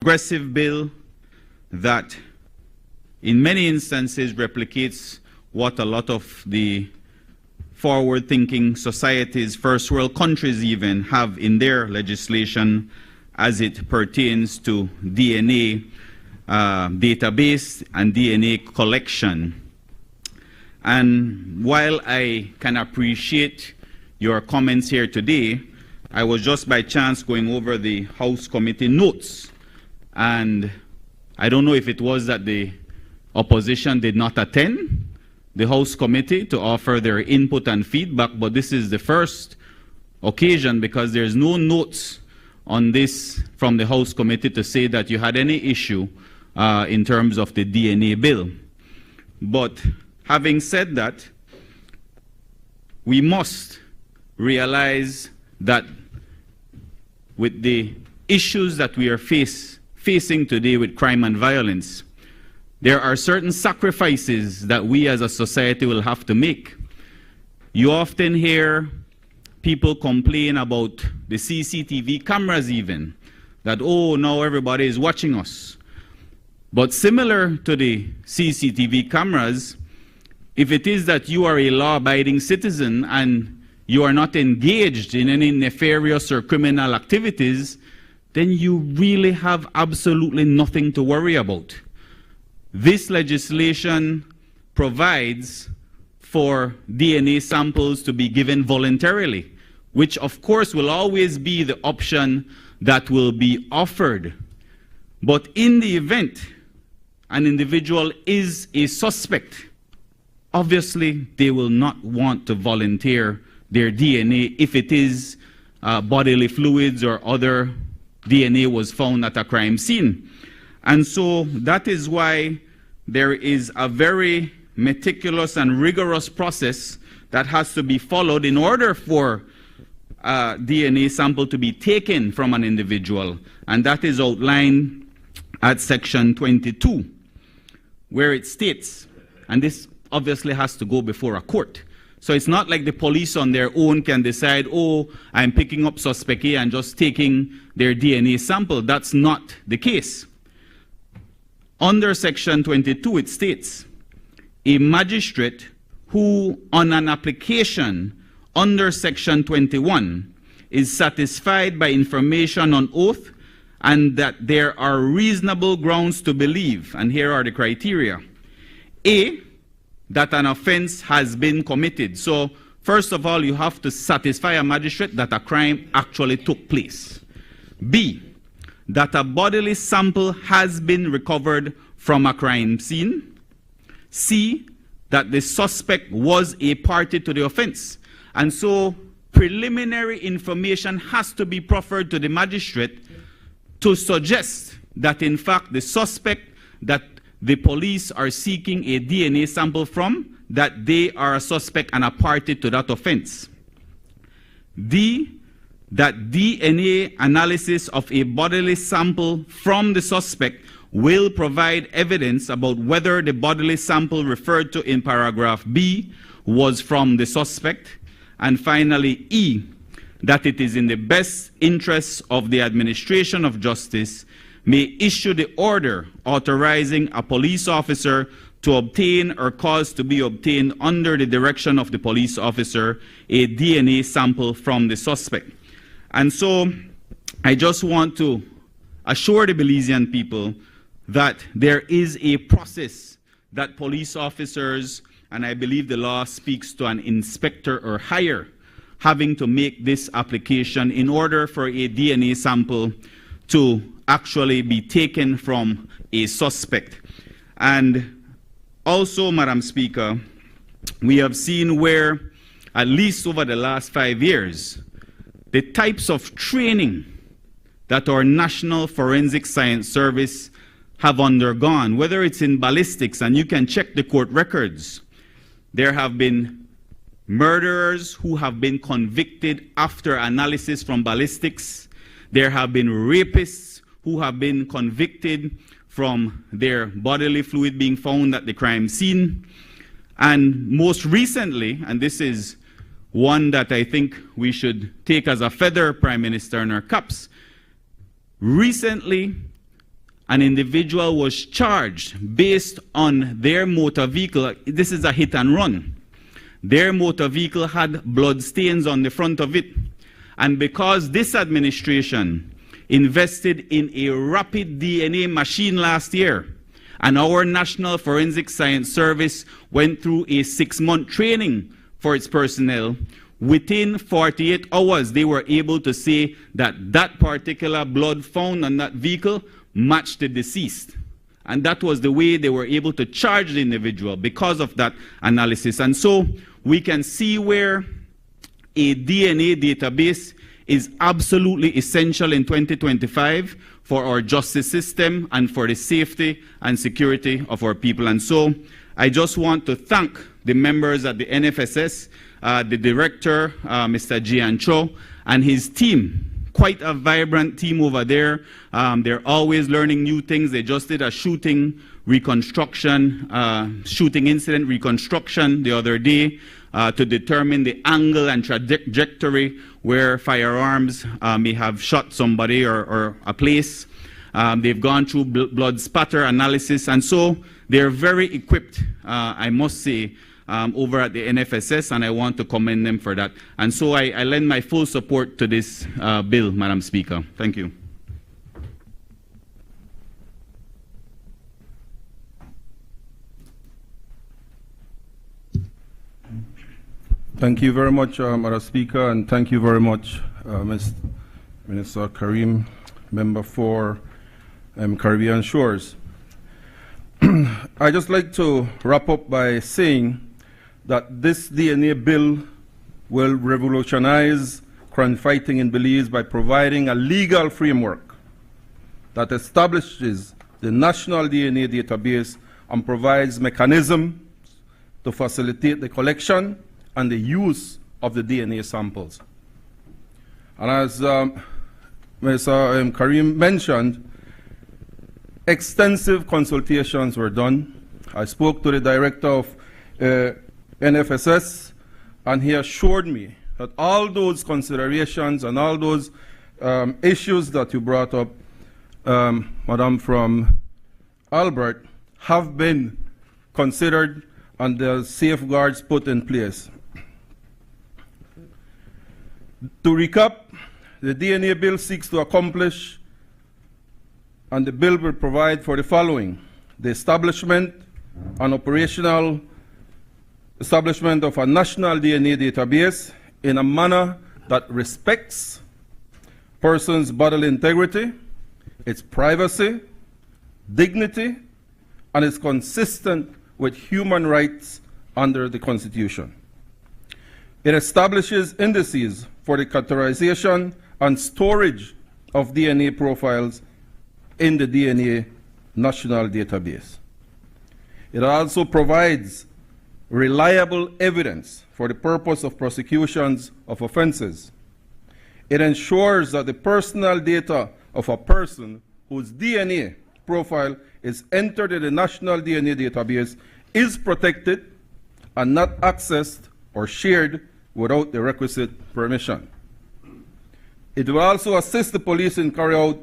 progressive bill that in many instances replicates what a lot of the forward-thinking societies, first world countries even, have in their legislation as it pertains to DNA database and DNA collection. And while I can appreciate your comments here today, I was just by chance going over the House Committee notes, and I don't know if it was that the opposition did not attend the House Committee to offer their input and feedback, but this is the first occasion because there's no notes on this from the House Committee to say that you had any issue in terms of the DNA bill. But having said that, we must realize that with the issues that we are facing today with crime and violence, there are certain sacrifices that we as a society will have to make. You often hear people complain about the CCTV cameras even, that, oh, now everybody is watching us. But similar to the CCTV cameras, if it is that you are a law-abiding citizen and you are not engaged in any nefarious or criminal activities, then you really have absolutely nothing to worry about. This legislation provides for DNA samples to be given voluntarily, which of course will always be the option that will be offered. But in the event an individual is a suspect, obviously they will not want to volunteer their DNA if it is bodily fluids or other DNA was found at a crime scene. And so that is why there is a very meticulous and rigorous process that has to be followed in order for a DNA sample to be taken from an individual. And that is outlined at section 22, where it states, and this obviously has to go before a court. So it's not like the police on their own can decide, oh, I'm picking up suspect A and just taking their DNA sample. That's not the case. Under section 22, it states, a magistrate who on an application under section 21 is satisfied by information on oath and that there are reasonable grounds to believe, and here are the criteria. A, that an offense has been committed. So, first of all, you have to satisfy a magistrate that a crime actually took place. B, that a bodily sample has been recovered from a crime scene. C, that the suspect was a party to the offense. And so, preliminary information has to be proffered to the magistrate to suggest that, in fact, the suspect that the police are seeking a DNA sample from, that they are a suspect and a party to that offense. D, that DNA analysis of a bodily sample from the suspect will provide evidence about whether the bodily sample referred to in paragraph B was from the suspect. And finally, E, that it is in the best interests of the administration of justice may issue the order authorizing a police officer to obtain or cause to be obtained under the direction of the police officer a DNA sample from the suspect. And so I just want to assure the Belizean people that there is a process that police officers, and I believe the law speaks to an inspector or higher, having to make this application in order for a DNA sample to actually be taken from a suspect. And also, Madam Speaker, we have seen where, at least over the last 5 years, the types of training that our National Forensic Science Service have undergone, whether it's in ballistics, and you can check the court records, there have been murderers who have been convicted after analysis from ballistics. There have been rapists who have been convicted from their bodily fluid being found at the crime scene. And most recently, and this is one that I think we should take as a feather, Prime Minister, in our caps, recently an individual was charged based on their motor vehicle. This is a hit and run. Their motor vehicle had blood stains on the front of it. And because this administration invested in a rapid DNA machine last year, and our National Forensic Science Service went through a 6-month training for its personnel, within 48 hours, they were able to say that that particular blood found on that vehicle matched the deceased. And that was the way they were able to charge the individual because of that analysis. And so we can see where a DNA database is absolutely essential in 2025 for our justice system and for the safety and security of our people. And so I just want to thank the members at the NFSS, the director, Mr. Jian Cho, and his team. Quite a vibrant team over there. They're always learning new things. They just did a shooting incident reconstruction the other day to determine the angle and trajectory where firearms may have shot somebody or a place. They've gone through blood spatter analysis, and so they're very equipped, I must say, over at the NFSS, and I want to commend them for that. And so I lend my full support to this bill, Madam Speaker. Thank you. Thank you very much, Madam Speaker, and thank you very much, Minister Karim, member for Caribbean Shores. I'd just like to wrap up by saying that this DNA bill will revolutionize crime fighting in Belize by providing a legal framework that establishes the national DNA database and provides mechanisms to facilitate the collection and the use of the DNA samples. And as Mr. Karim mentioned, extensive consultations were done. I spoke to the director of NFSS, and he assured me that all those considerations and all those issues that you brought up, Madam from Albert, have been considered and the safeguards put in place. To recap, the DNA bill seeks to accomplish, and the bill will provide for the following: the establishment and operational establishment of a national DNA database in a manner that respects persons' bodily integrity, its privacy, dignity, and is consistent with human rights under the Constitution. It establishes indices for the categorization and storage of DNA profiles in the DNA National Database. It also provides reliable evidence for the purpose of prosecutions of offenses. It ensures that the personal data of a person whose DNA profile is entered in the National DNA Database is protected and not accessed or shared without the requisite permission. It will also assist the police in carrying out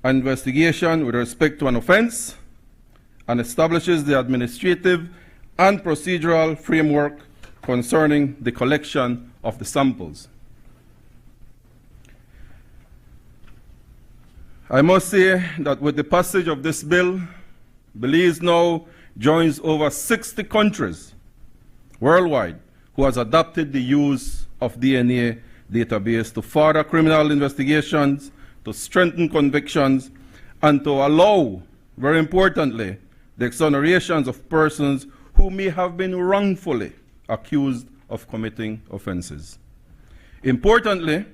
an investigation with respect to an offense and establishes the administrative and procedural framework concerning the collection of the samples. I must say that with the passage of this bill, Belize now joins over 60 countries worldwide who has adopted the use of DNA database to further criminal investigations, to strengthen convictions, and to allow, very importantly, the exonerations of persons who may have been wrongfully accused of committing offenses. Importantly,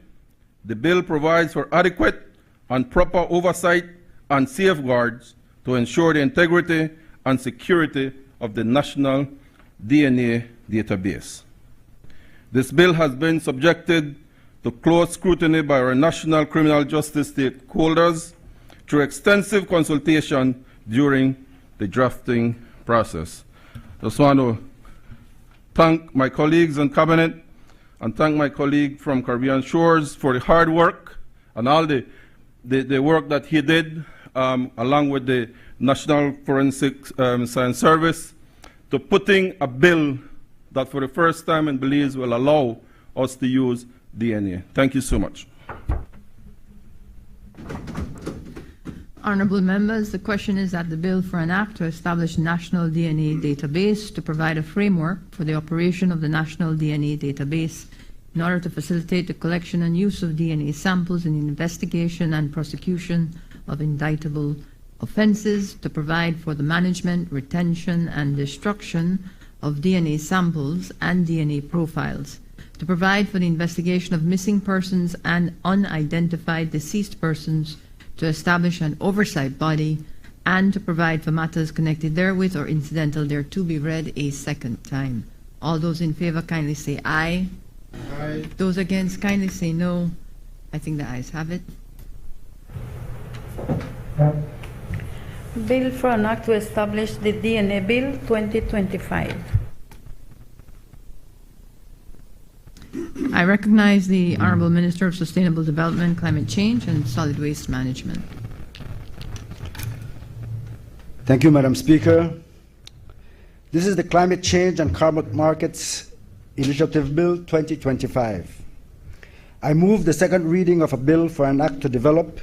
the bill provides for adequate and proper oversight and safeguards to ensure the integrity and security of the national DNA database. This bill has been subjected to close scrutiny by our national criminal justice stakeholders through extensive consultation during the drafting process. I just want to thank my colleagues in Cabinet and thank my colleague from Caribbean Shores for the hard work and all the work that he did, along with the National Forensic Science Service, to putting a bill that for the first time in Belize will allow us to use DNA. Thank you so much. Honourable members, the question is that the bill for an act to establish a national DNA database to provide a framework for the operation of the national DNA database in order to facilitate the collection and use of DNA samples in the investigation and prosecution of indictable offences, to provide for the management, retention and destruction of DNA samples and DNA profiles, to provide for the investigation of missing persons and unidentified deceased persons, to establish an oversight body, and to provide for matters connected therewith or incidental thereto be read a second time. All those in favour kindly say aye. Aye. Those against kindly say no. I think the ayes have it. Bill for an act to establish the DNA Bill 2025. I recognize the Honourable Minister of Sustainable Development, Climate Change and Solid Waste Management. Thank you, Madam Speaker. This is the Climate Change and Carbon Markets Initiative Bill 2025. I move the second reading of a bill for an act to develop,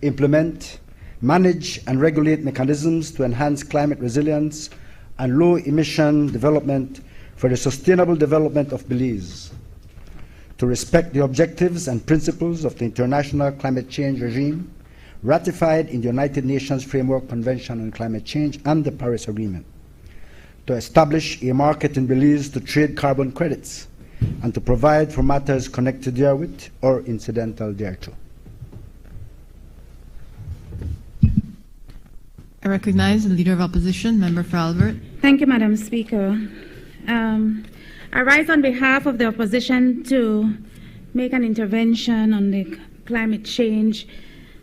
implement, manage and regulate mechanisms to enhance climate resilience and low-emission development for the sustainable development of Belize, to respect the objectives and principles of the International Climate Change Regime ratified in the United Nations Framework Convention on Climate Change and the Paris Agreement, to establish a market in Belize to trade carbon credits, and to provide for matters connected therewith or incidental thereto. I recognize the Leader of Opposition, Member for Albert. Thank you, Madam Speaker. I rise on behalf of the opposition to make an intervention on the Climate Change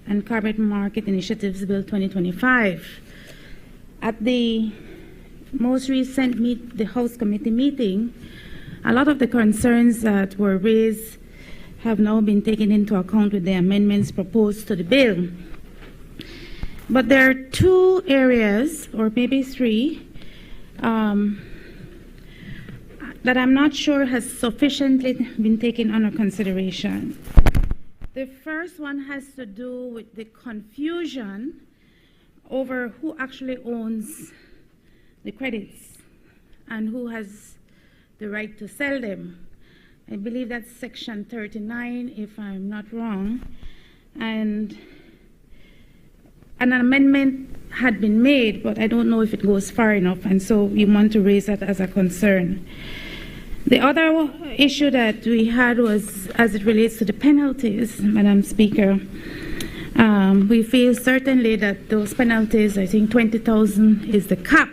and Carbon Market Initiatives Bill 2025. At the most recent the House Committee meeting, a lot of the concerns that were raised have now been taken into account with the amendments proposed to the bill. But there are two areas, or maybe three, that I'm not sure has sufficiently been taken under consideration. The first one has to do with the confusion over who actually owns the credits and who has the right to sell them. I believe that's section 39, if I'm not wrong. And an amendment had been made, but I don't know if it goes far enough, and so we want to raise that as a concern. The other issue that we had was as it relates to the penalties, Madam Speaker. We feel certainly that those penalties, I think 20,000 is the cap,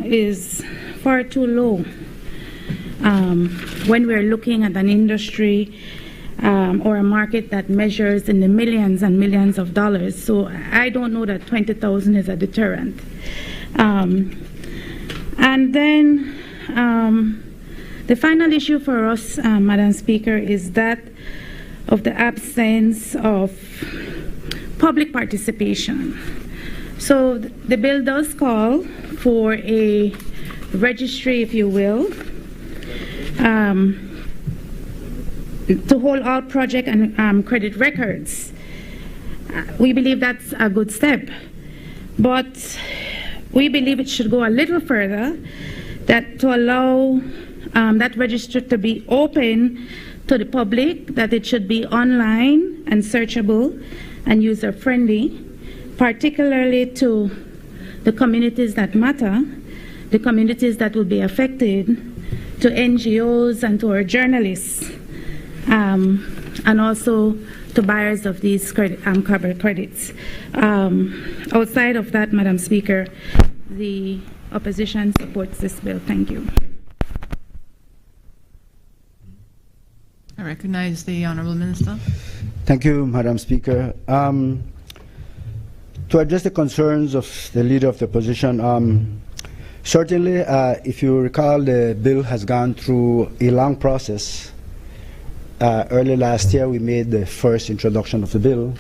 is far too low when we're looking at an industry or a market that measures in the millions and millions of dollars. So I don't know that 20,000 is a deterrent. And then the final issue for us, Madam Speaker, is that of the absence of public participation. So the bill does call for a registry, if you will, to hold all project and credit records. We believe that's a good step, but we believe it should go a little further, that to allow that register to be open to the public, that it should be online and searchable and user-friendly, particularly to the communities that matter, the communities that will be affected, to NGOs and to our journalists, and also to buyers of these carbon credits. Outside of that, Madam Speaker, the opposition supports this bill. Thank you. I recognize the Honourable Minister. Thank you, Madam Speaker. To address the concerns of the Leader of the Opposition, certainly, if you recall, the bill has gone through a long process. Early last year, we made the first introduction of the bill,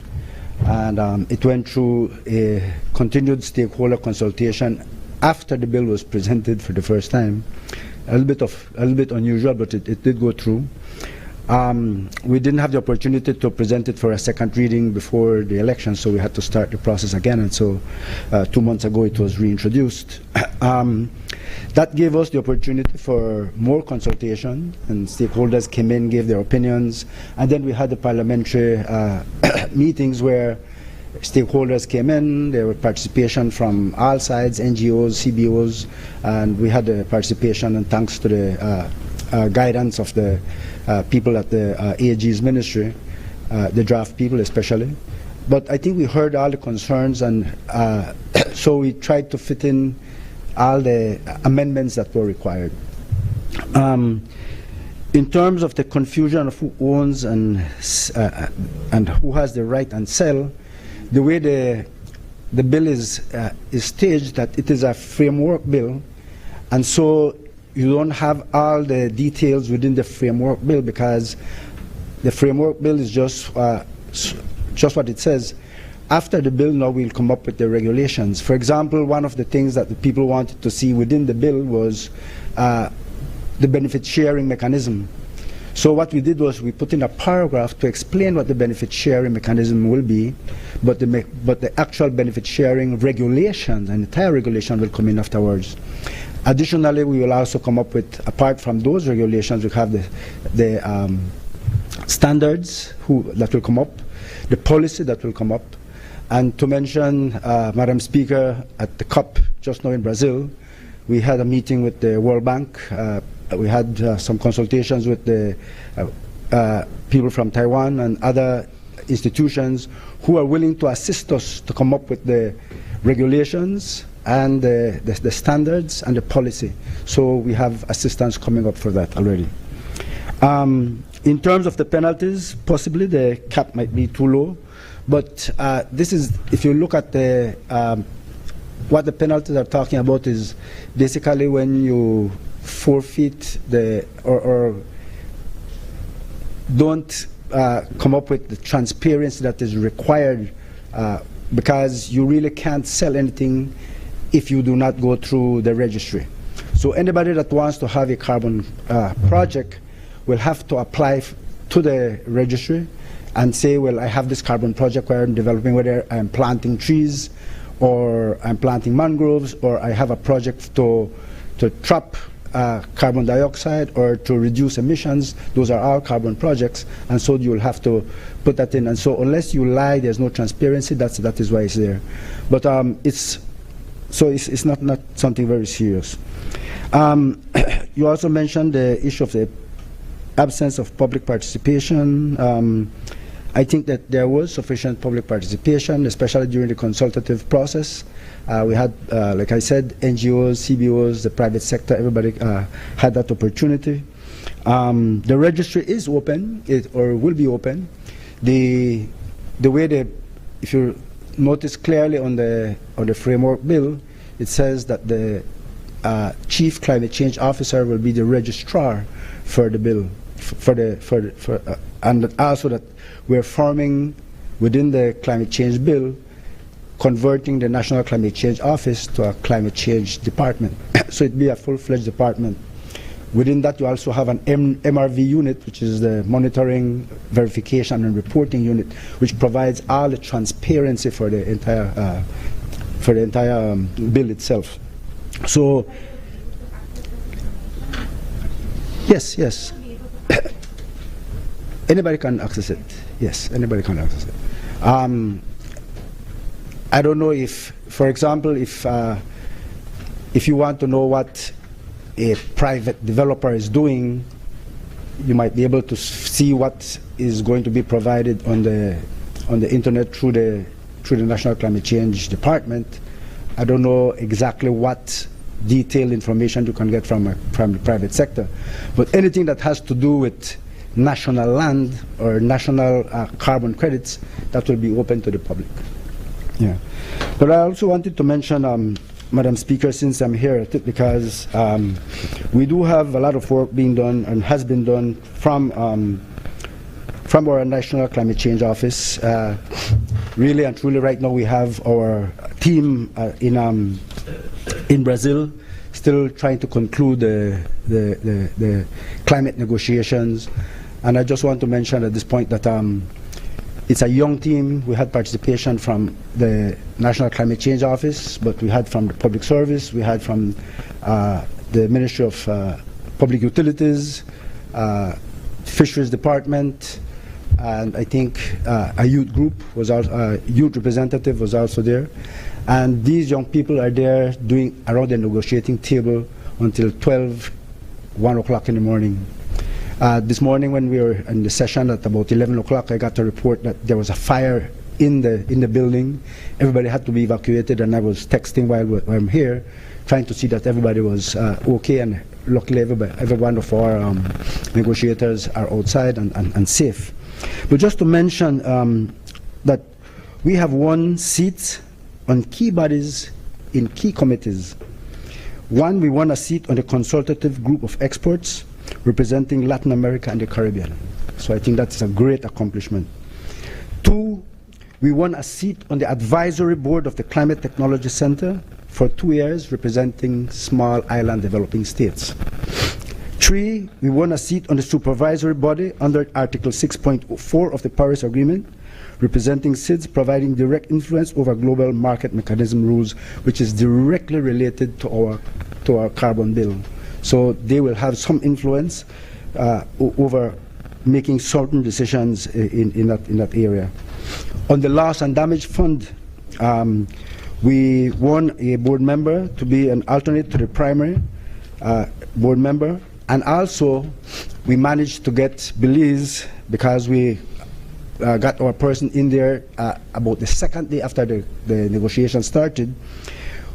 and it went through a continued stakeholder consultation after the bill was presented for the first time. A little bit unusual, but it did go through. We didn't have the opportunity to present it for a second reading before the election, so we had to start the process again, and so 2 months ago it was reintroduced. That gave us the opportunity for more consultation, and stakeholders came in, gave their opinions, and then we had the parliamentary meetings where stakeholders came in. There were participation from all sides, NGOs, CBOs, and we had the participation, and thanks to the guidance of the people at the AG's ministry, the draft people especially. But I think we heard all the concerns, and so we tried to fit in all the amendments that were required. In terms of the confusion of who owns and who has the right and sell, the way the bill is staged, that it is a framework bill, and so you don't have all the details within the framework bill, because the framework bill is just what it says. After the bill, now we'll come up with the regulations. For example, one of the things that the people wanted to see within the bill was the benefit sharing mechanism. So what we did was we put in a paragraph to explain what the benefit sharing mechanism will be, but the actual benefit sharing regulations, and the entire regulation, will come in afterwards. Additionally, we will also come up with, apart from those regulations, we have the standards that will come up, the policy that will come up, and to mention, Madam Speaker, at the COP just now in Brazil, we had a meeting with the World Bank. We had some consultations with the people from Taiwan and other institutions who are willing to assist us to come up with the regulations and the standards and the policy. So we have assistance coming up for that already. In terms of the penalties, possibly the cap might be too low, but this is, if you look at the what the penalties are talking about, is basically when you forfeit or don't come up with the transparency that is required, because you really can't sell anything if you do not go through the registry. So anybody that wants to have a carbon project will have to apply to the registry and say, well, I have this carbon project where I'm developing, whether I'm planting trees or I'm planting mangroves, or I have a project to trap carbon dioxide or to reduce emissions. Those are all carbon projects, and so you'll have to put that in. And so unless you lie, there's no transparency. That is why it's there. But it's not something very serious. You also mentioned the issue of the absence of public participation. I think that there was sufficient public participation, especially during the consultative process. We had, like I said, NGOs, CBOs, the private sector, everybody had that opportunity. The registry is open, or will be open. The way if you notice clearly on the framework bill, it says that the Chief Climate Change Officer will be the registrar for the bill, and also that we're forming within the climate change bill, converting the National Climate Change Office to a climate change department. So it'd be a full-fledged department. Within that, you also have an MRV unit, which is the monitoring, verification, and reporting unit, which provides all the transparency for the entire bill itself. So, yes. Anybody can access it. Yes, anybody can access it. I don't know if, for example, if you want to know what a private developer is doing, you might be able to see what is going to be provided on the internet through the National Climate Change Department. I don't know exactly what detailed information you can get from the private sector, but anything that has to do with national land or national carbon credits, that will be open to the public. Yeah. But I also wanted to mention, Madam Speaker, since I'm here, because we do have a lot of work being done and has been done from our National Climate Change Office. really and truly right now we have our team in Brazil still trying to conclude the climate negotiations. And I just want to mention at this point that it's a young team. We had participation from the National Climate Change Office, but we had from the Public Service, we had from the Ministry of Public Utilities, Fisheries Department, and I think a youth group was also, a youth representative was also there. And these young people are there doing around the negotiating table until 1 o'clock in the morning. This morning when we were in the session at about 11 o'clock, I got a report that there was a fire in the building. Everybody had to be evacuated, and I was texting while I'm here, trying to see that everybody was okay, and luckily every one of our negotiators are outside and safe. But just to mention that we have won seats on key bodies in key committees. One, we won a seat on the consultative group of experts representing Latin America and the Caribbean. So I think that's a great accomplishment. Two, we won a seat on the advisory board of the Climate Technology Center for 2 years, representing small island developing states. Three, we won a seat on the supervisory body under Article 6.4 of the Paris Agreement, representing SIDS, providing direct influence over global market mechanism rules, which is directly related to our carbon bill. So they will have some influence over making certain decisions in that area. On the loss and damage fund, we won a board member to be an alternate to the primary board member, and also we managed to get Belize, because we got our person in there about the second day after the negotiation started.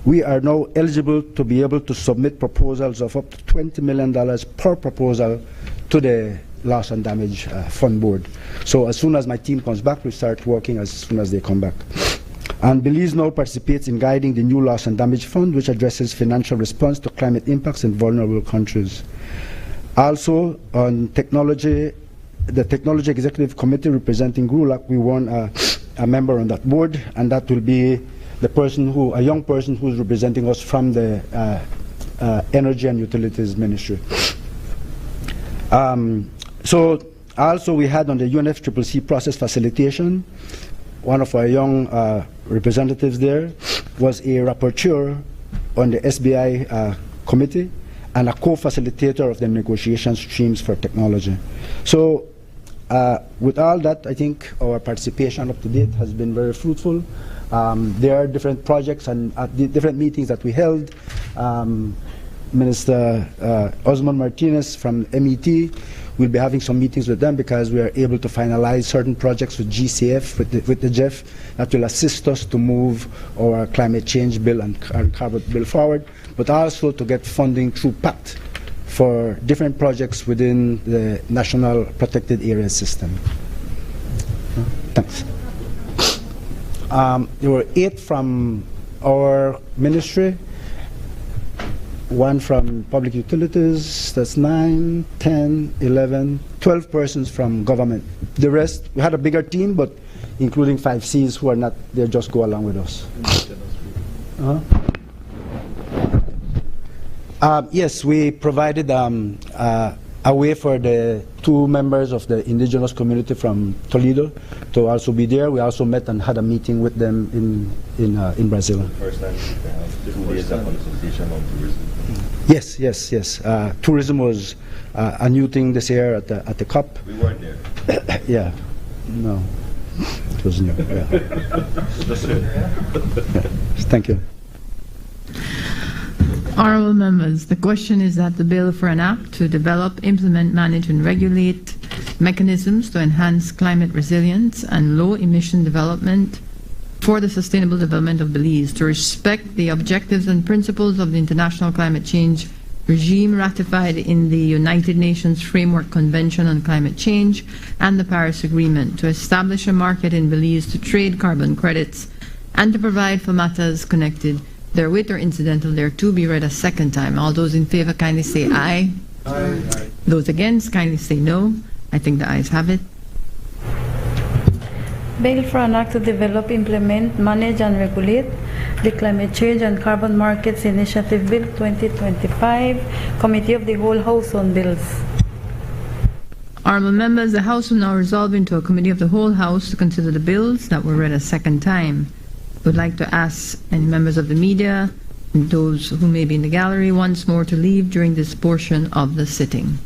We are now eligible to be able to submit proposals of up to $20 million per proposal to the Loss and Damage Fund Board. So as soon as my team comes back, we start working as soon as they come back. And Belize now participates in guiding the new Loss and Damage Fund, which addresses financial response to climate impacts in vulnerable countries. Also, on technology, the Technology Executive Committee representing GRULAC, we won a member on that board, and that will be the person a young person who's representing us from the Energy and Utilities Ministry. So also we had on the UNFCCC process facilitation, one of our young representatives there was a rapporteur on the SBI committee and a co-facilitator of the negotiation streams for technology. So with all that, I think our participation up to date has been very fruitful. There are different projects and at the different meetings that we held. Minister Osman Martinez from MET will be having some meetings with them, because we are able to finalize certain projects with GCF, with the GEF, that will assist us to move our climate change bill and carbon bill forward, but also to get funding through PACT for different projects within the National Protected Areas System. Thanks. There were 8 from our ministry, 1 from Public Utilities, that's 9, 10, 11, 12 persons from government. The rest, we had a bigger team, but including 5 Cs who are not, they just go along with us. Yes, we provided a way for the 2 members of the indigenous community from Toledo to also be there. We also met and had a meeting with them in Brazil. First time to have 2 days of consultation on tourism. Yes, yes, yes. Tourism was a new thing this year at the COP. We weren't there. Yeah, no, it was new. Yeah. Thank you. Honourable members, the question is that the bill for an act to develop, implement, manage and regulate mechanisms to enhance climate resilience and low-emission development for the sustainable development of Belize, to respect the objectives and principles of the international climate change regime ratified in the United Nations Framework Convention on Climate Change and the Paris Agreement, to establish a market in Belize to trade carbon credits, and to provide for matters connected therewith or incidental thereto, be read a second time. All those in favour kindly say aye. Aye. Those against kindly say no. I think the ayes have it. Bill for an act to develop, implement, manage, and regulate the Climate Change and Carbon Markets Initiative Bill 2025. Committee of the Whole House on Bills. Honorable members, the House will now resolve into a committee of the whole House to consider the bills that were read a second time. I would like to ask any members of the media and those who may be in the gallery once more to leave during this portion of the sitting.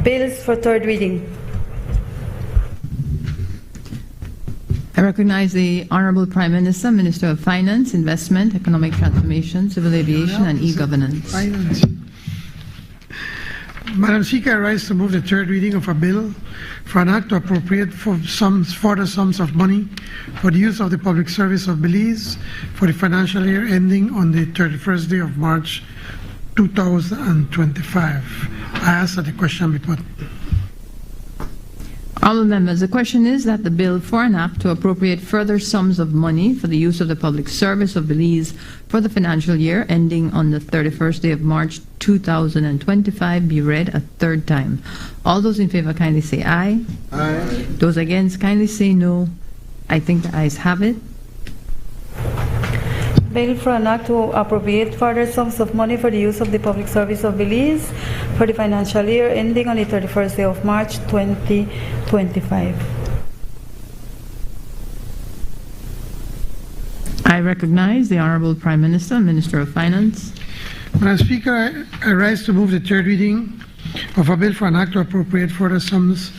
Bills for third reading. I recognize the Honorable Prime Minister, Minister of Finance, Investment, Economic Transformation, Civil Aviation, and E-Governance. Finance. Madam Speaker, I rise to move the third reading of a bill for an act to appropriate further sums of money for the use of the public service of Belize for the financial year ending on the 31st day of March 2025. I ask that the question be put. Honourable members, the question is that the bill for an act to appropriate further sums of money for the use of the public service of Belize for the financial year ending on the 31st day of March 2025 be read a third time. All those in favour kindly say aye. Aye. Those against kindly say no. I think the ayes have it. Bill for an act to appropriate further sums of money for the use of the public service of Belize for the financial year ending on the 31st day of March 2025. I recognize the Honourable Prime Minister, Minister of Finance. Madam Speaker, I rise to move the third reading of a bill for an act to appropriate further sums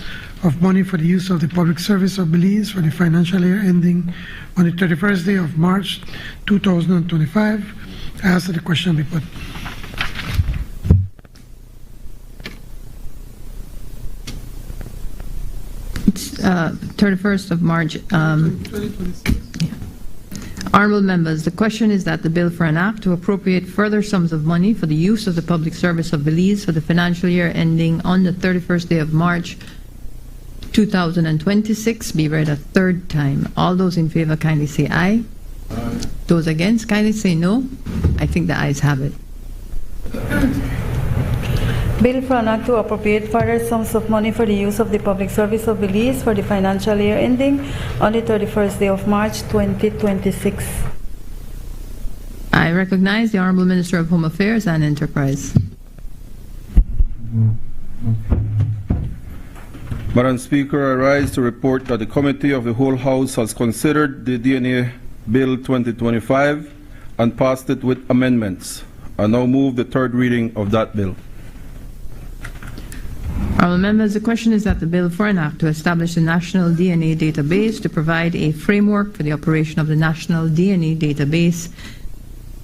of money for the use of the public service of Belize for the financial year ending on the 31st day of March 2025. I ask that the question be put. It's 31st of March. Honourable members, the question is that the bill for an act to appropriate further sums of money for the use of the public service of Belize for the financial year ending on the 31st day of March 2026 be read a third time. All those in favour kindly say aye. Aye. Those against kindly say no. I think the ayes have it. Bill for an act to appropriate further sums of money for the use of the public service of Belize for the financial year ending on the 31st day of March 2026. I recognize the Honourable Minister of Home Affairs and Enterprise. Madam Speaker, I rise to report that the Committee of the Whole House has considered the DNA Bill 2025 and passed it with amendments. I now move the third reading of that bill. Honourable members, the question is that the bill for an act to establish a national DNA database to provide a framework for the operation of the national DNA database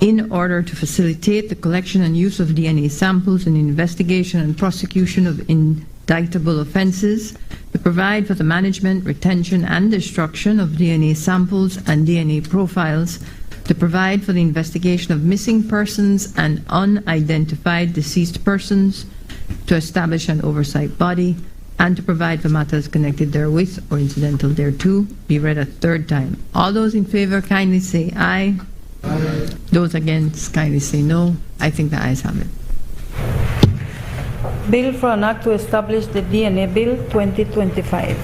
in order to facilitate the collection and use of DNA samples in the investigation and prosecution of indictable offences, to provide for the management, retention and destruction of DNA samples and DNA profiles, to provide for the investigation of missing persons and unidentified deceased persons, to establish an oversight body, and to provide for matters connected therewith or incidental thereto be read a third time. All those in favour kindly say aye. Aye. Those against kindly say no. I think the ayes have it. Bill for an act to establish the DNA Bill 2025.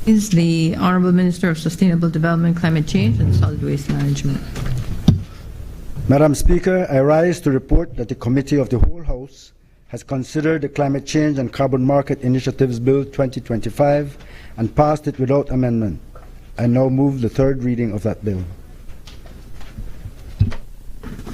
Is the Honourable Minister of Sustainable Development, Climate Change and Solid Waste Management. Madam Speaker, I rise to report that the Committee of the Whole House has considered the Climate Change and Carbon Market Initiatives Bill 2025 and passed it without amendment. I now move the third reading of that bill.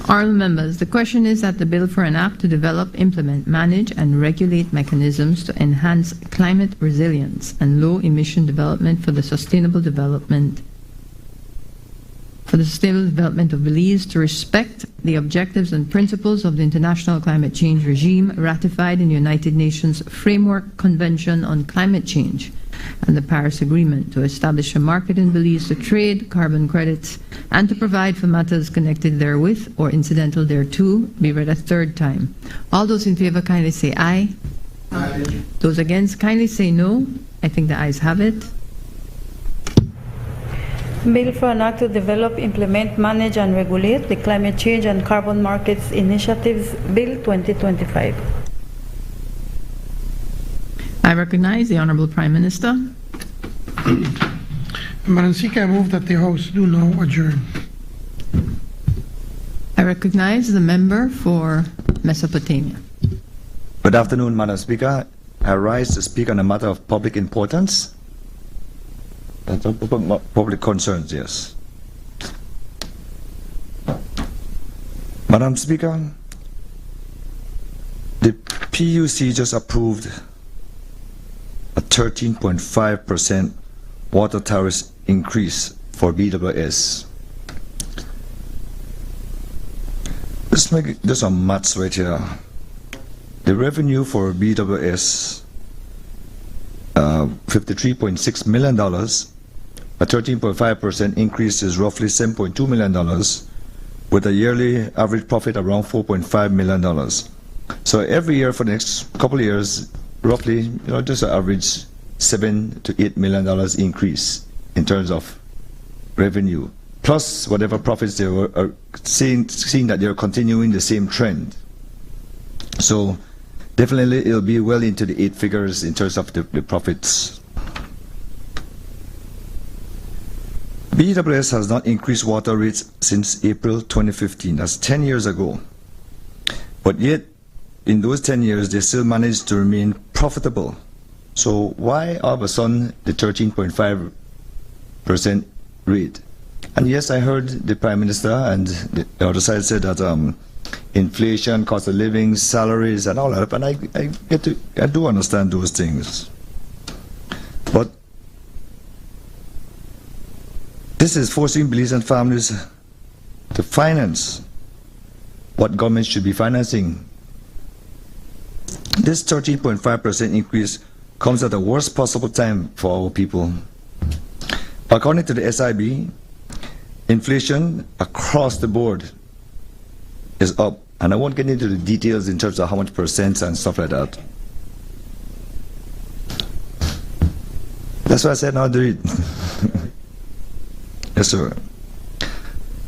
Honourable members, the question is that the bill for an act to develop, implement, manage and regulate mechanisms to enhance climate resilience and low-emission development for the sustainable development of Belize to respect the objectives and principles of the International Climate Change Regime ratified in the United Nations Framework Convention on Climate Change and the Paris Agreement, to establish a market in Belize to trade carbon credits and to provide for matters connected therewith or incidental thereto be read a third time. All those in favour kindly say aye. Aye. Those against kindly say no. I think the ayes have it. Bill for an act to develop, implement, manage and regulate the Climate Change and Carbon Markets Initiatives Bill 2025. I recognize the Honourable Prime Minister. Madam Speaker, I move that the House do now adjourn. I recognize the member for Mesopotamia. Good afternoon, Madam Speaker. I rise to speak on a matter of public importance. Public concerns, yes. Madam Speaker, the PUC just approved a 13.5% water tariff increase for BWS. Let's make this some maths right here. The revenue for BWS, $53.6 million, a 13.5% increase is roughly $7.2 million, with a yearly average profit around $4.5 million. So every year for the next couple of years, roughly, just an average $7 to $8 million increase in terms of revenue, plus whatever profits they were seeing that they're continuing the same trend. So definitely it'll be well into the 8 figures in terms of the profits. BWS has not increased water rates since April 2015. That's 10 years ago. But yet, in those 10 years, they still managed to remain profitable. So why all of a sudden the 13.5% rate? And yes, I heard the Prime Minister and the other side said that inflation, cost of living, salaries, and all that. And I do understand those things. But this is forcing believers and families to finance what government should be financing. This 13.5% increase comes at the worst possible time for our people. According to the SIB, inflation across the board is up. And I won't get into the details in terms of how much percent and stuff like that. That's why I said now do it. Yes, sir.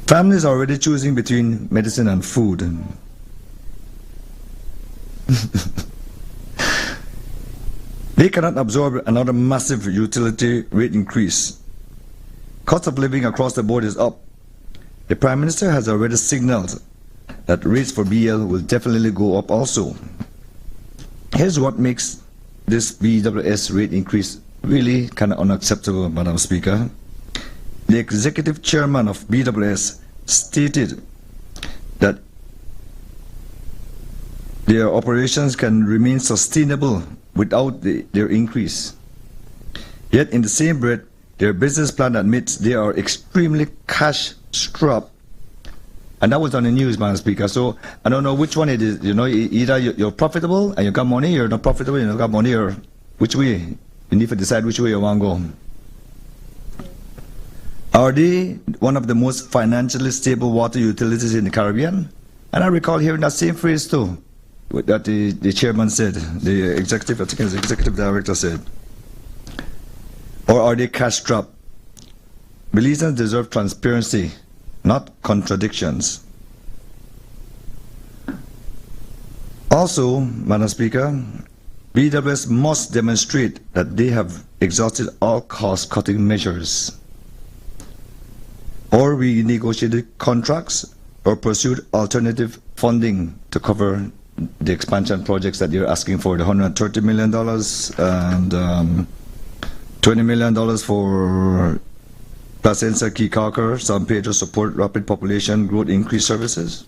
Families are already choosing between medicine and food. They cannot absorb another massive utility rate increase. Cost of living across the board is up. The Prime Minister has already signaled that rates for BL will definitely go up also. Here's what makes this BWS rate increase really kind of unacceptable, Madam Speaker. The executive chairman of BWS stated that their operations can remain sustainable without their increase. Yet in the same breath, their business plan admits they are extremely cash-strapped. And that was on the news, Madam Speaker. So I don't know which one it is. Either you're profitable and you got money, you're not profitable and you don't got money, or which way? You need to decide which way you want to go. Are they one of the most financially stable water utilities in the Caribbean? And I recall hearing that same phrase too, that the chairman said, the executive, I think it was the executive director said. Or are they cash-strapped? Belizeans deserve transparency, not contradictions. Also, Madam Speaker, BWS must demonstrate that they have exhausted all cost-cutting measures, or renegotiated contracts, or pursued alternative funding to cover the expansion projects that you're asking for, the $130 million and $20 million for Placentia, Key Carker, San Pedro support rapid population growth increase services.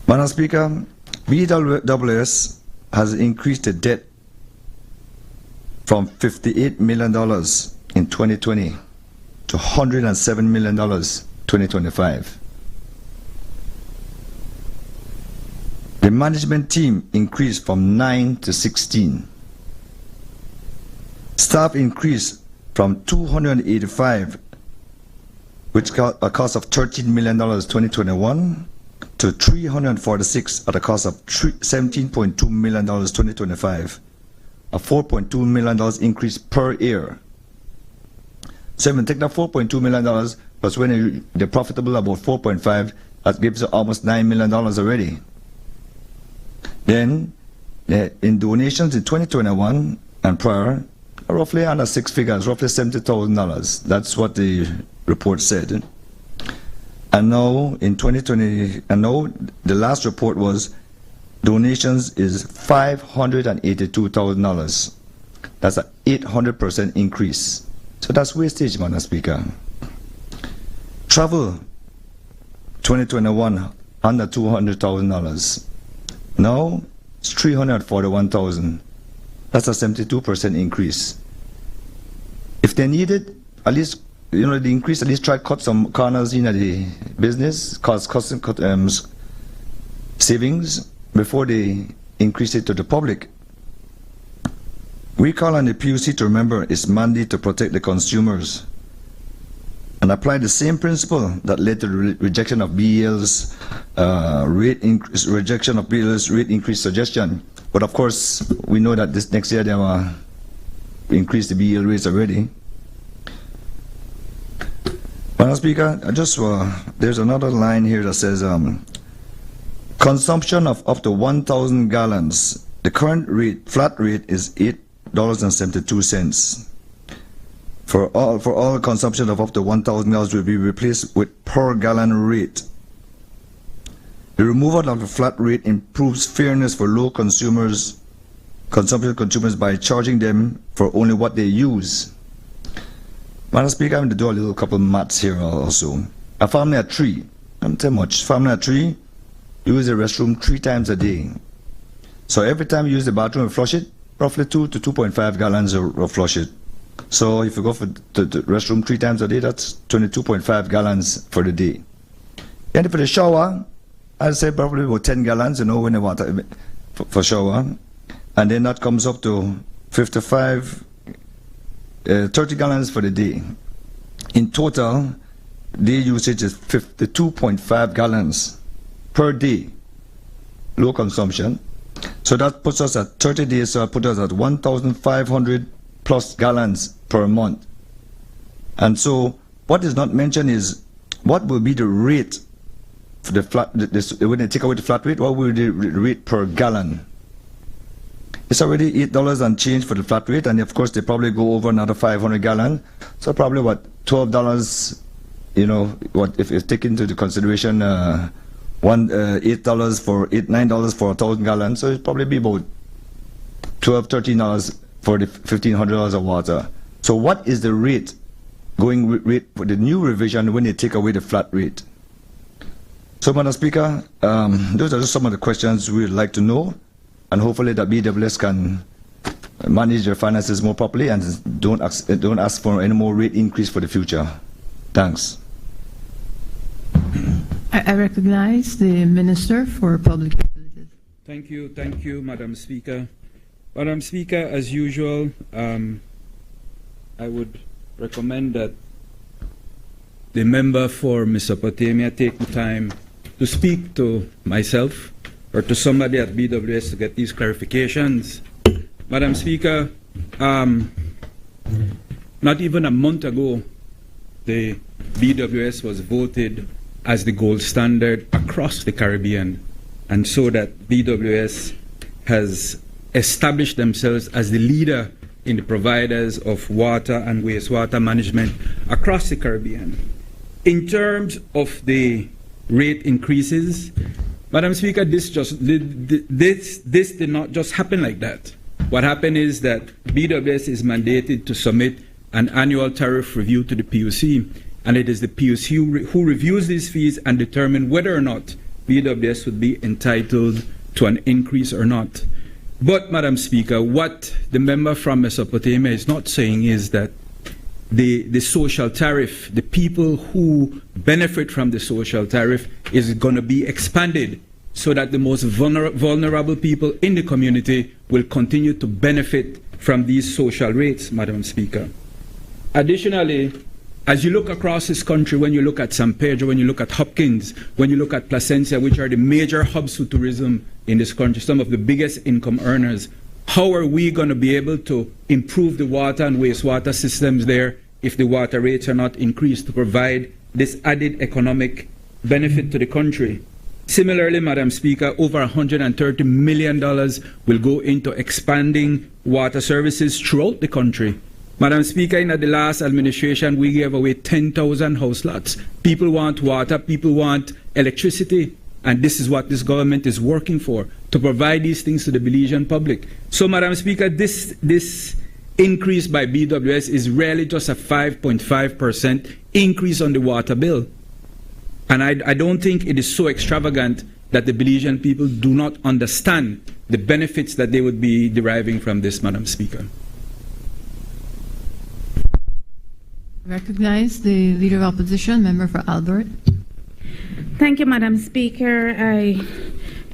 Madam Speaker, BWS has increased the debt from $58 million in 2020 to $107 million 2025. The management team increased from 9 to 16. Staff increased from 285, which got a cost of $13 million 2021, to 346 at a cost of $17.2 million 2025, a $4.2 million increase per year. So when you take that $4.2 million plus when they're profitable about 4.5, that gives you almost $9 million already. Then in donations in 2021 and prior, roughly under 6 figures, roughly $70,000. That's what the report said. And now in 2020, and now the last report was donations is $582,000. That's an 800% increase. So that's wastage, Madam Speaker. Travel, 2021, under $200,000. Now it's $341,000. That's a 72% increase. If they need it, at least, you know, the increase, at least try to cut some corners in the business, cut savings before they increase it to the public. We call on the PUC to remember its mandate to protect the consumers and apply the same principle that led to the rejection of BEL's rate increase suggestion. But of course, we know that this next year they will increase the BEL rates already. Madam Speaker, there's another line here that says consumption of up to 1,000 gallons. The current rate, flat rate, is $8.72. For all consumption of up to 1,000 gallons will be replaced with per gallon rate. The removal of the flat rate improves fairness for low consumption consumers by charging them for only what they use. Madam Speaker, I'm going to do a little couple maths here also. A family of three, don't tell much, family of three use the restroom 3 times a day. So every time you use the bathroom and flush it, roughly 2 to 2.5 gallons of flush it. So if you go for the restroom 3 times a day, that's 22.5 gallons for the day. And for the shower, I'd say probably about 10 gallons, you know, when you want for shower. And then that comes up to 30 gallons for the day. In total, day usage is 52.5 gallons per day, low consumption. So that puts us at 30 days, so that puts us at 1,500 plus gallons per month. And so what is not mentioned is what will be the rate for the flat, when they take away the flat rate, what will be the rate per gallon? It's already $8 and change for the flat rate, and of course they probably go over another 500 gallons. So probably what, $12, you know, what if it's taken into consideration $8 for $9 for 1,000 gallons, so it'd probably be about $12, $13 for the $1,500 of water. So what is the rate going rate for the new revision when they take away the flat rate? So, Madam Speaker, those are just some of the questions we would like to know, and hopefully that BWS can manage their finances more properly and don't ask for any more rate increase for the future. Thanks. I recognize the Minister for Public Utilities. Thank you, Madam Speaker. Madam Speaker, as usual, I would recommend that the member for Mesopotamia take the time to speak to myself or to somebody at BWS to get these clarifications. Madam Speaker, not even a month ago, the BWS was voted as the gold standard across the Caribbean, and so that BWS has established themselves as the leader in the providers of water and wastewater management across the Caribbean. In terms of the rate increases, Madam Speaker, this did not just happen like that. What happened is that BWS is mandated to submit an annual tariff review to the PUC, and it is the PUC who reviews these fees and determine whether or not BWS would be entitled to an increase or not. But, Madam Speaker, what the member from Mesopotamia is not saying is that the social tariff, the people who benefit from the social tariff, is going to be expanded so that the most vulnerable people in the community will continue to benefit from these social rates, Madam Speaker. Additionally, as you look across this country, when you look at San Pedro, when you look at Hopkins, when you look at Placencia, which are the major hubs for tourism in this country, some of the biggest income earners, how are we going to be able to improve the water and wastewater systems there if the water rates are not increased to provide this added economic benefit to the country? Similarly, Madam Speaker, over $130 million will go into expanding water services throughout the country. Madam Speaker, in the last administration, we gave away 10,000 house lots. People want water, people want electricity, and this is what this government is working for, to provide these things to the Belizean public. So, Madam Speaker, this increase by BWS is really just a 5.5% increase on the water bill. And I don't think it is so extravagant that the Belizean people do not understand the benefits that they would be deriving from this, Madam Speaker. Recognize the Leader of Opposition, Member for Albert. Thank you, Madam Speaker. I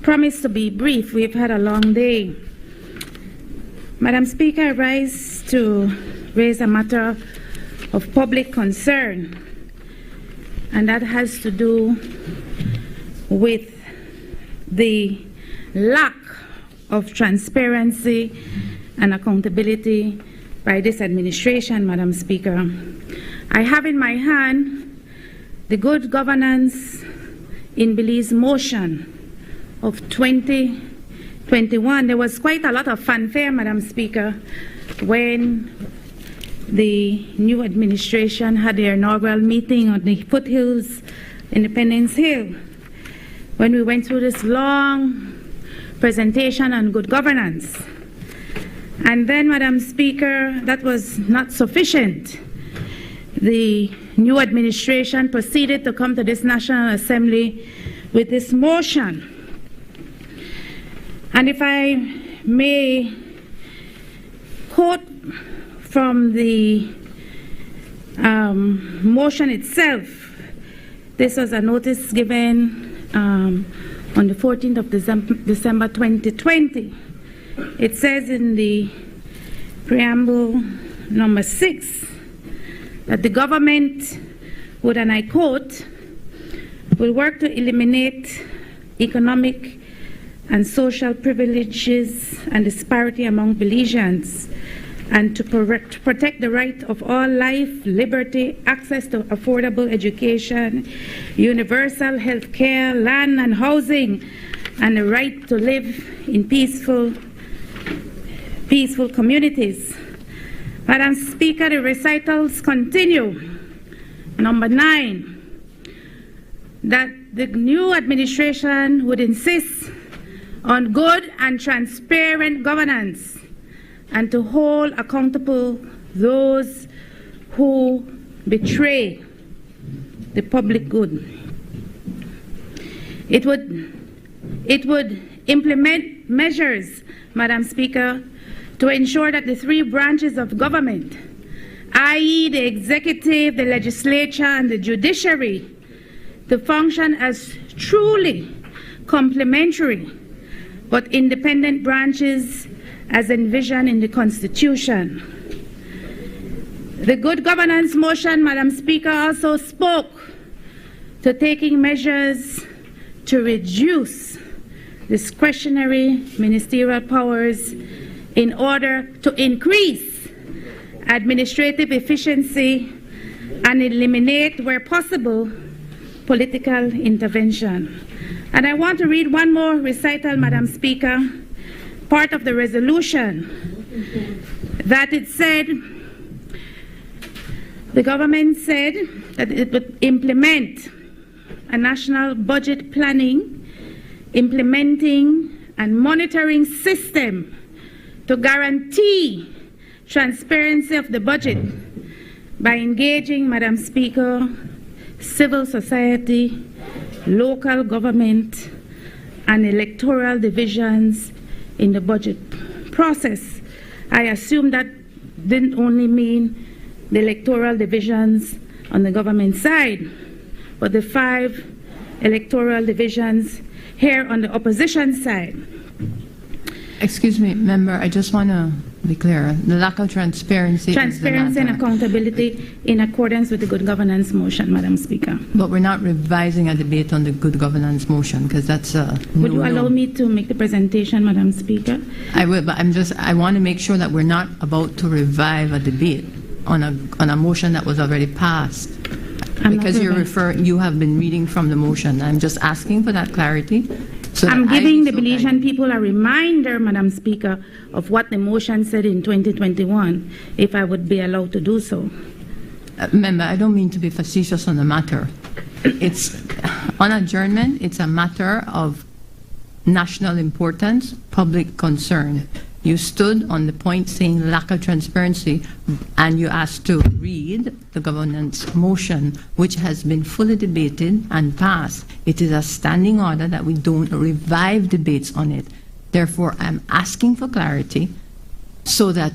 promise to be brief. We've had a long day. Madam Speaker, I rise to raise a matter of public concern, and that has to do with the lack of transparency and accountability by this administration, Madam Speaker. I have in my hand the Good Governance in Belize motion of 2021. There was quite a lot of fanfare, Madam Speaker, when the new administration had their inaugural meeting on the foothills, Independence Hill, when we went through this long presentation on good governance. And then, Madam Speaker, that was not sufficient. The new administration proceeded to come to this National Assembly with this motion. And if I may quote from the motion itself, this was a notice given on the 14th of December 2020. It says in the preamble number 6 that the government would, and I quote, will work to eliminate economic and social privileges and disparity among Belizeans, and to protect the right of all life, liberty, access to affordable education, universal health care, land and housing, and the right to live in peaceful communities. Madam Speaker, the recitals continue. Number 9, that the new administration would insist on good and transparent governance and to hold accountable those who betray the public good. It would implement measures, Madam Speaker, to ensure that the 3 branches of government, i.e. the executive, the legislature, and the judiciary, to function as truly complementary but independent branches as envisioned in the Constitution. The Good Governance motion, Madam Speaker, also spoke to taking measures to reduce discretionary ministerial powers in order to increase administrative efficiency and eliminate, where possible, political intervention. And I want to read one more recital, Madam Speaker, part of the resolution, that it said, the government said that it would implement a national budget planning, implementing and monitoring system to guarantee transparency of the budget by engaging, Madam Speaker, civil society, local government, and electoral divisions in the budget process. I assume that didn't only mean the electoral divisions on the government side, but the 5 electoral divisions here on the opposition side. Excuse me, member, I just want to be clear. The lack of transparency Transparency and accountability in accordance with the Good Governance motion, Madam Speaker. But we're not revising a debate on the Good Governance motion, because that's a Would you allow me to make the presentation, Madam Speaker? I will, but I want to make sure that we're not about to revive a debate on a motion that was already passed. Because you have been reading from the motion. I'm just asking for that clarity. So I'm giving the Belizean people a reminder, Madam Speaker, of what the motion said in 2021, if I would be allowed to do so. Member, I don't mean to be facetious on the matter. It's on adjournment, it's a matter of national importance, public concern. You stood on the point saying lack of transparency, and you asked to read the governance motion, which has been fully debated and passed. It is a standing order that we don't revive debates on it. Therefore, I'm asking for clarity so that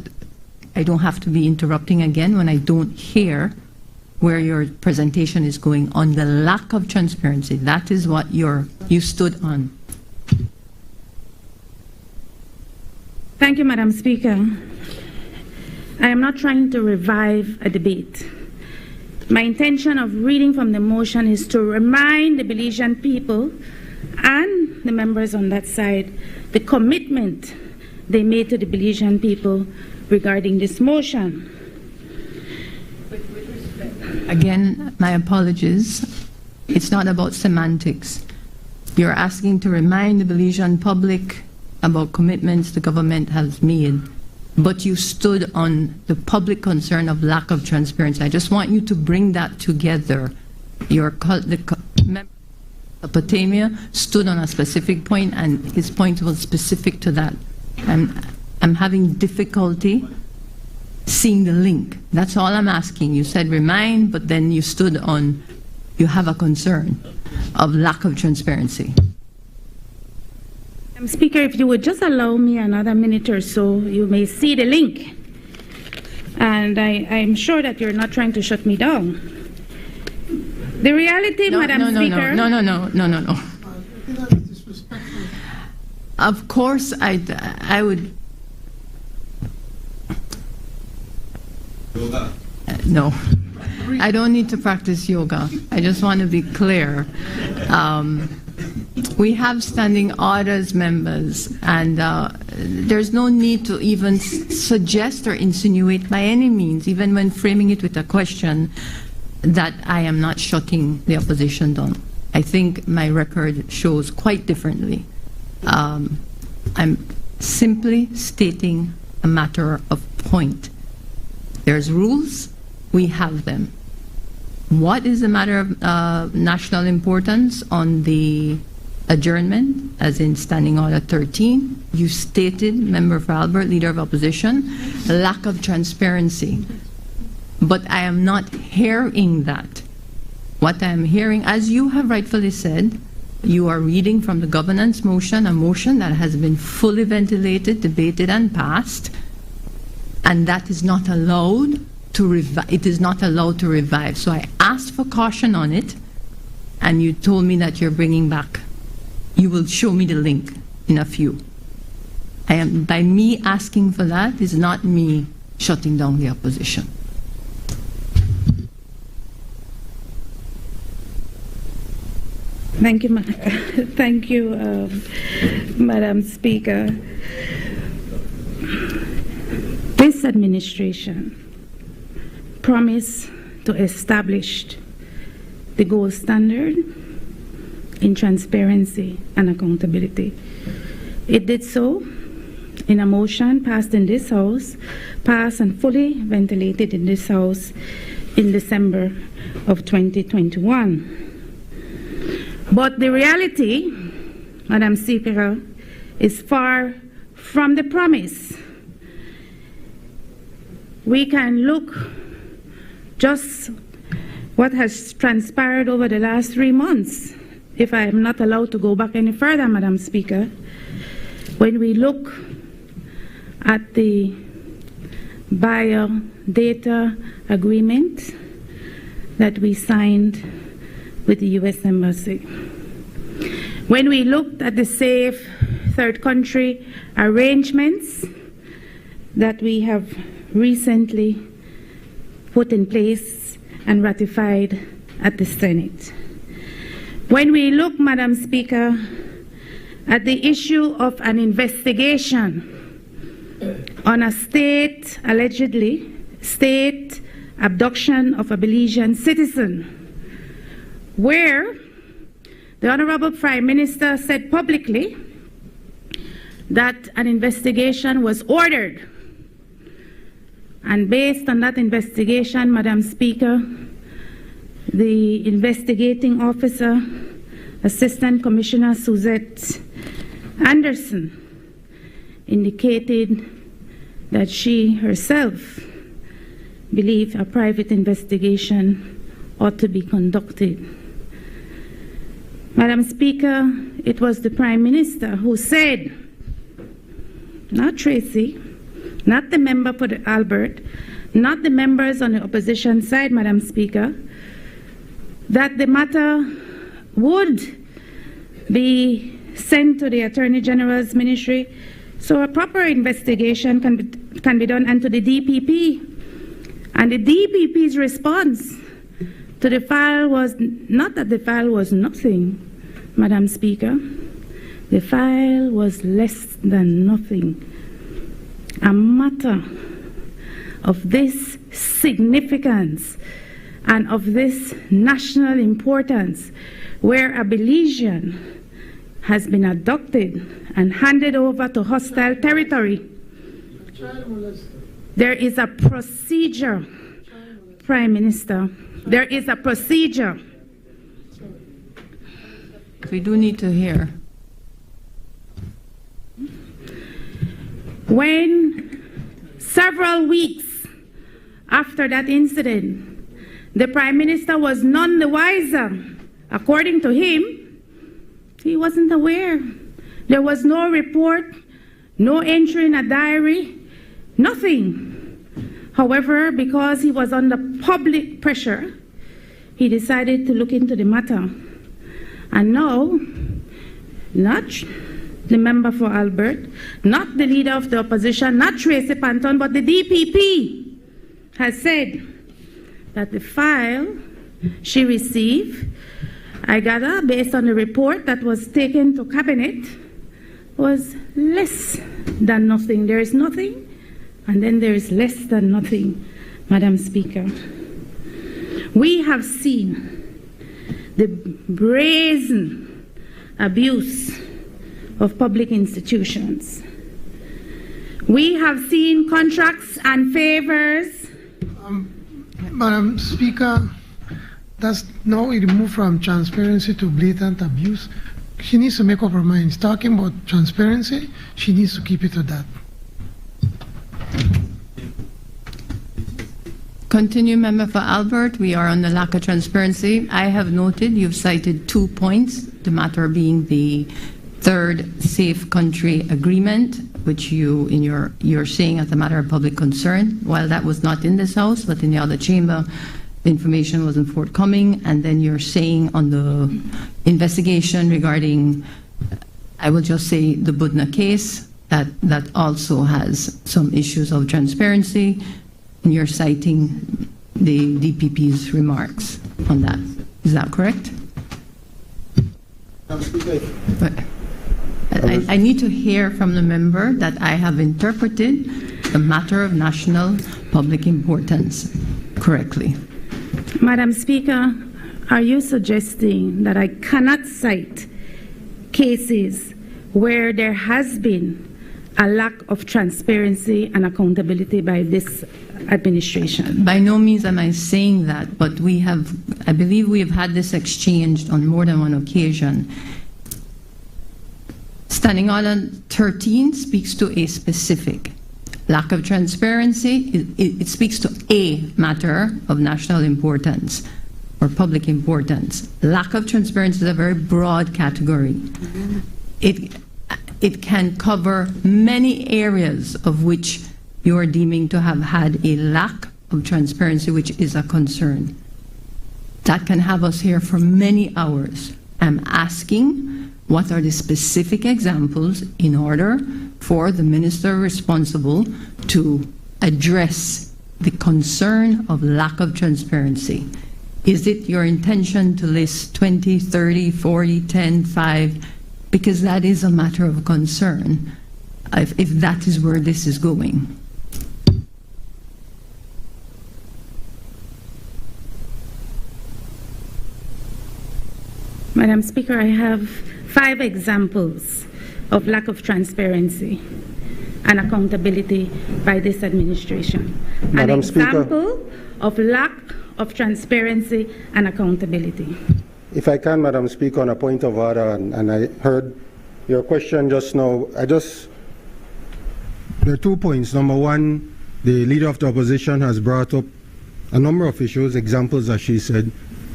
I don't have to be interrupting again when I don't hear where your presentation is going on the lack of transparency. That is what you stood on. Thank you, Madam Speaker. I am not trying to revive a debate. My intention of reading from the motion is to remind the Belizean people and the members on that side the commitment they made to the Belizean people regarding this motion. Again, my apologies. It's not about semantics. You're asking to remind the Belizean public about commitments the government has made, but you stood on the public concern of lack of transparency. I just want you to bring that together. The member of Potamia stood on a specific point, and his point was specific to that. I'm having difficulty seeing the link. That's all I'm asking. You said remind, but then you stood on, you have a concern of lack of transparency. Madam Speaker, if you would just allow me another minute or so, you may see the link. And I'm sure that you're not trying to shut me down. The reality, Madam Speaker... No. Of course, I would... No. I don't need to practice yoga. I just want to be clear. We have standing orders, members, and there's no need to even suggest or insinuate by any means, even when framing it with a question, that I am not shutting the opposition down. I think my record shows quite differently. I'm simply stating a matter of point. There's rules, we have them. What is a matter of national importance on the adjournment, as in Standing Order 13? You stated, Member for Albert, Leader of Opposition, lack of transparency. But I am not hearing that. What I am hearing, as you have rightfully said, you are reading from the governance motion, a motion that has been fully ventilated, debated, and passed, and that is not allowed to revive. It is not allowed to revive. So I asked for caution on it, and you told me that you're bringing back. You will show me the link in a few. By me asking for that is not me shutting down the opposition. Thank you, thank you, Madam Speaker. This administration promised to establish the gold standard in transparency and accountability. It did so in a motion passed in this House, passed and fully ventilated in this House in December of 2021. But the reality, Madam Speaker, is far from the promise. We can look just what has transpired over the last 3 months, if I am not allowed to go back any further, Madam Speaker. When we look at the biodata agreement that we signed with the U.S. Embassy. When we looked at the safe third country arrangements that we have recently put in place and ratified at the Senate. When we look, Madam Speaker, at the issue of an investigation on a allegedly state abduction of a Belizean citizen, where the Honorable Prime Minister said publicly that an investigation was ordered. And based on that investigation, Madam Speaker, the investigating officer, Assistant Commissioner Suzette Anderson, indicated that she herself believed a private investigation ought to be conducted. Madam Speaker, it was the Prime Minister who said, not Tracy, not the member for the Albert, not the members on the opposition side, Madam Speaker, that the matter would be sent to the Attorney General's ministry so a proper investigation can be done, and to the DPP. And the DPP's response to the file was not that the file was nothing, Madam Speaker. The file was less than nothing. A matter of this significance and of this national importance, where a Belizean has been abducted and handed over to hostile territory. There is a procedure, Prime Minister. There is a procedure. We do need to hear. When several weeks after that incident, the Prime Minister was none the wiser. According to him, he wasn't aware. There was no report, no entry in a diary, nothing. However, because he was under public pressure, he decided to look into the matter. And now, not the member for Albert, not the leader of the opposition, not Tracy Panton, but the DPP has said that the file she received, I gather, based on the report that was taken to Cabinet, was less than nothing. There is nothing, and then there is less than nothing, Madam Speaker. We have seen the brazen abuse of public institutions. We have seen contracts and favors. Madam Speaker, that's now it moved from transparency to blatant abuse. She needs to make up her mind. Talking about transparency, she needs to keep it to that. Continue, Member for Albert. We are on the lack of transparency. I have noted you've cited 2 points, the matter being the third Safe Country Agreement, which you're saying as a matter of public concern. While that was not in this House, but in the other chamber, information wasn't forthcoming. And then you're saying on the investigation regarding, I will just say, the Budna case, that also has some issues of transparency. And you're citing the DPP's remarks on that. Is that correct? But I need to hear from the member that I have interpreted the matter of national public importance correctly. Madam Speaker, are you suggesting that I cannot cite cases where there has been a lack of transparency and accountability by this administration? By no means am I saying that, but I believe we have had this exchange on more than one occasion. Standing Order 13 speaks to a specific lack of transparency. It speaks to a matter of national importance or public importance. Lack of transparency is a very broad category. It can cover many areas of which you are deeming to have had a lack of transparency, which is a concern. That can have us here for many hours. I'm asking, what are the specific examples in order for the minister responsible to address the concern of lack of transparency? Is it your intention to list 20, 30, 40, 10, 5? Because that is a matter of concern, if that is where this is going. Madam Speaker, I have 5 examples of lack of transparency and accountability by this administration. Madam An example of lack of transparency and accountability. If I can, Madam Speaker, on a point of order, and I heard your question just now, I just There are 2 points. Number one, the Leader of the Opposition has brought up a number of issues, examples as she said,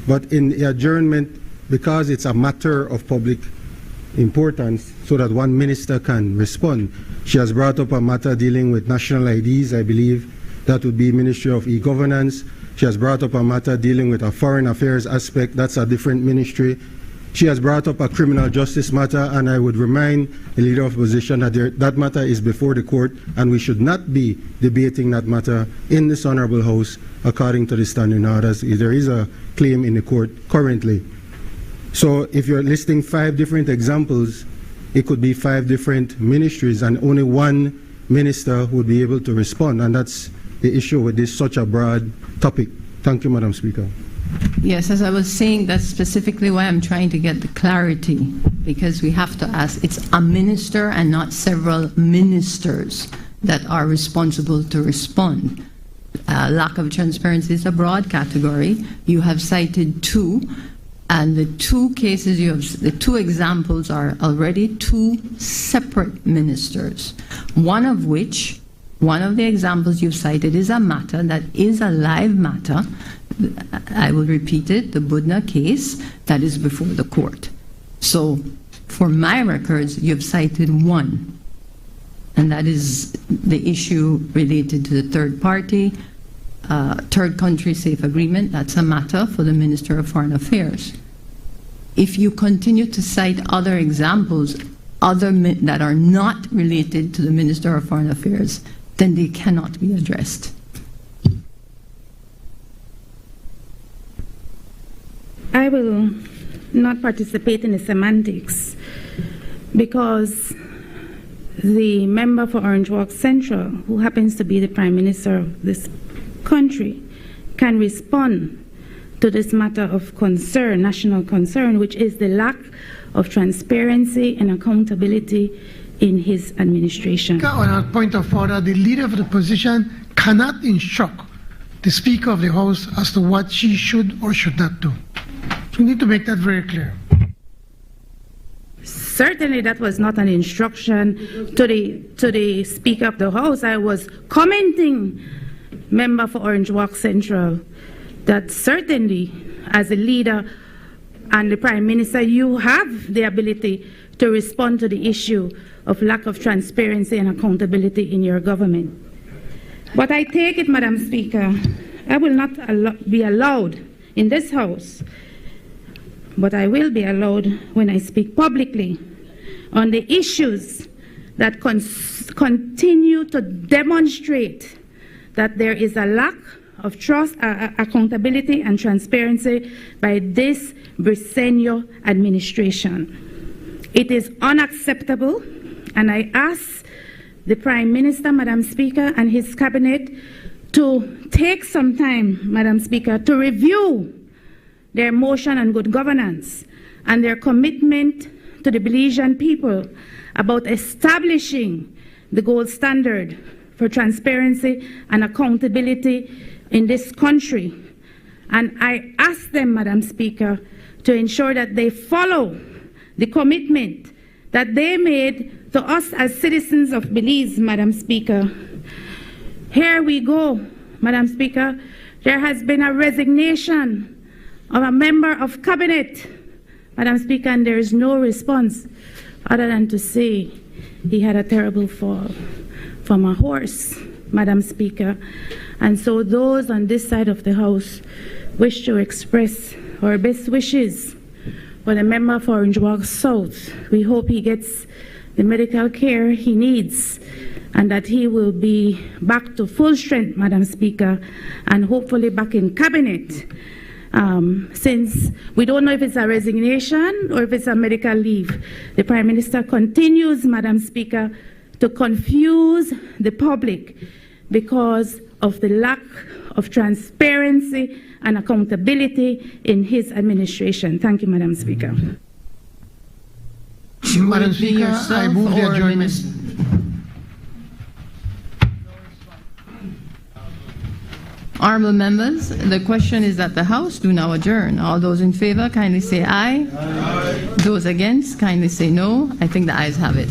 but in the adjournment, because it's a matter of public importance so that one minister can respond, she has brought up a matter dealing with national IDs. I believe that would be Ministry of E-Governance. She has brought up a matter dealing with a foreign affairs aspect. That's a different ministry. She has brought up a criminal justice matter, and I would remind the Leader of Opposition that that matter is before the court, and we should not be debating that matter in this Honorable House according to the standing orders. There is a claim in the court currently. So if you're listing 5 different examples, it could be 5 different ministries, and only one minister would be able to respond, and that's the issue with this such a broad topic. Thank you, Madam Speaker. Yes, as I was saying, that's specifically why I'm trying to get the clarity, because we have to ask, it's a minister and not several ministers that are responsible to respond. Lack of transparency is a broad category. You have cited 2, and the 2 cases the 2 examples are already 2 separate ministers, one of the examples you've cited is a matter that is a live matter. I will repeat it, the Budna case that is before the court. So for my records, you've cited 1, and that is the issue related to the third party, third country safe agreement. That's a matter for the Minister of Foreign Affairs. If you continue to cite other examples that are not related to the Minister of Foreign Affairs, then they cannot be addressed. I will not participate in the semantics because the member for Orange Walk Central, who happens to be the Prime Minister of this country, can respond to this matter of concern, national concern, which is the lack of transparency and accountability in his administration. On a point of order, the Leader of the Opposition cannot instruct the Speaker of the House as to what she should or should not do. So we need to make that very clear. Certainly that was not an instruction to the Speaker of the House. I was commenting, member for Orange Walk Central, that certainly as a leader and the Prime Minister, you have the ability to respond to the issue of lack of transparency and accountability in your government. But I take it, Madam Speaker, I will not be allowed in this House, but I will be allowed when I speak publicly on the issues that continue to demonstrate that there is a lack of trust, accountability, and transparency by this Briceño administration. It is unacceptable, and I ask the Prime Minister, Madam Speaker, and his cabinet to take some time, Madam Speaker, to review their motion on good governance and their commitment to the Belizean people about establishing the gold standard for transparency and accountability in this country. And I ask them, Madam Speaker, to ensure that they follow the commitment that they made to us as citizens of Belize, Madam Speaker. Here we go, Madam Speaker. There has been a resignation of a member of cabinet, Madam Speaker, and there is no response other than to say he had a terrible fall from a horse, Madam Speaker. And so those on this side of the House wish to express our best wishes for the member for Orange Walk South. We hope he gets the medical care he needs and that he will be back to full strength, Madam Speaker, and hopefully back in cabinet. Since we don't know if it's a resignation or if it's a medical leave. The Prime Minister continues, Madam Speaker, to confuse the public because of the lack of transparency and accountability in his administration. Thank you, Madam Speaker. Madam Speaker, I move the adjournment. Honorable members, the question is that the House do now adjourn. All those in favor kindly say aye. Aye. Those against kindly say no. I think the ayes have it.